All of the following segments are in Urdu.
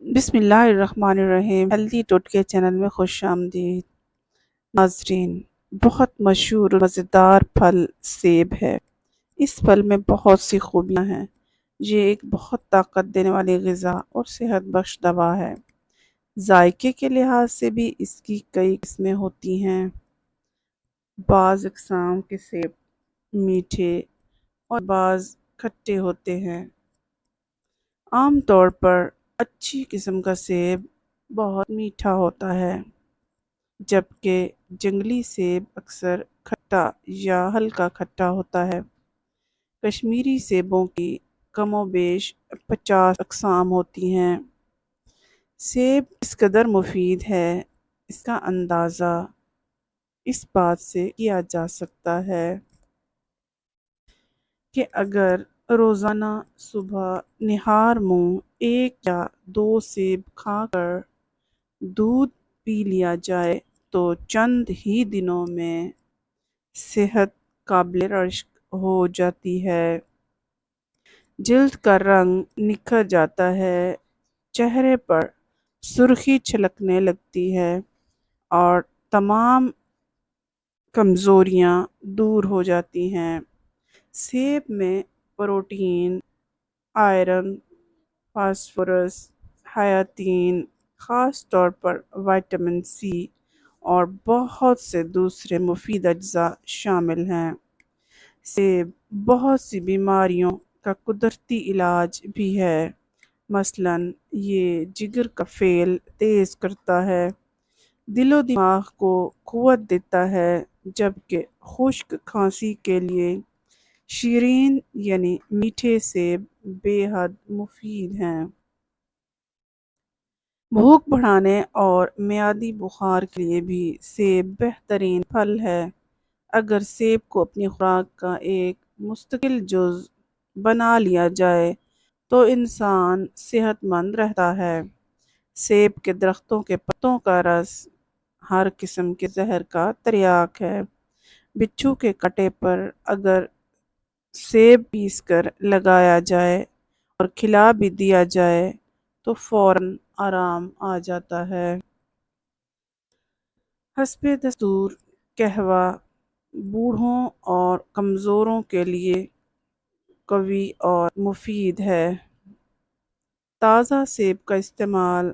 بسم اللہ الرحمن الرحیم۔ ہیلدی ٹوٹکے چینل میں خوش آمدید ناظرین۔ بہت مشہور اور مزیدار پھل سیب ہے۔ اس پھل میں بہت سی خوبیاں ہیں۔ یہ ایک بہت طاقت دینے والی غذا اور صحت بخش دوا ہے۔ ذائقے کے لحاظ سے بھی اس کی کئی قسمیں ہوتی ہیں۔ بعض اقسام کے سیب میٹھے اور بعض کھٹے ہوتے ہیں۔ عام طور پر اچھی قسم کا سیب بہت میٹھا ہوتا ہے، جبکہ جنگلی سیب اکثر کھٹا یا ہلکا کھٹا ہوتا ہے۔ کشمیری سیبوں کی کم و بیش 50 اقسام ہوتی ہیں۔ سیب اس قدر مفید ہے، اس کا اندازہ اس بات سے کیا جا سکتا ہے کہ اگر روزانہ صبح نہار منہ 1 یا 2 سیب کھا کر دودھ پی لیا جائے تو چند ہی دنوں میں صحت قابل رشک ہو جاتی ہے۔ جلد کا رنگ نکھر جاتا ہے، چہرے پر سرخی چھلکنے لگتی ہے اور تمام کمزوریاں دور ہو جاتی ہیں۔ سیب میں پروٹین، آئرن، فاسفورس، حیاتین، خاص طور پر وٹامن سی اور بہت سے دوسرے مفید اجزاء شامل ہیں۔ سیب بہت سی بیماریوں کا قدرتی علاج بھی ہے۔ مثلاً یہ جگر کا فعل تیز کرتا ہے، دل و دماغ کو قوت دیتا ہے، جبکہ خشک کھانسی کے لیے شیرین یعنی میٹھے سیب بے حد مفید ہیں۔ بھوک بڑھانے اور معدی بخار کے لیے بھی سیب بہترین پھل ہے۔ اگر سیب کو اپنی خوراک کا ایک مستقل جز بنا لیا جائے تو انسان صحت مند رہتا ہے۔ سیب کے درختوں کے پتوں کا رس ہر قسم کے زہر کا تریاک ہے۔ بچھو کے کانٹے پر اگر سیب پیس کر لگایا جائے اور کھلا بھی دیا جائے تو فوراً آرام آ جاتا ہے۔ حسب دستور قہوہ بوڑھوں اور کمزوروں کے لیے قوی اور مفید ہے۔ تازہ سیب کا استعمال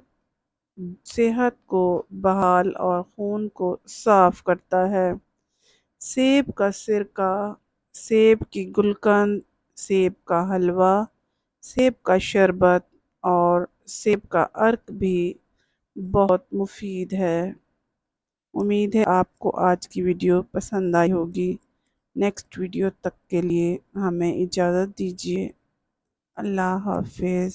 صحت کو بحال اور خون کو صاف کرتا ہے۔ سیب کا سرکہ، سیب کی گلقند، سیب کا حلوہ، سیب کا شربت اور سیب کا عرق بھی بہت مفید ہے۔ امید ہے آپ کو آج کی ویڈیو پسند آئی ہوگی۔ نیکسٹ ویڈیو تک کے لیے ہمیں اجازت دیجیے۔ اللہ حافظ۔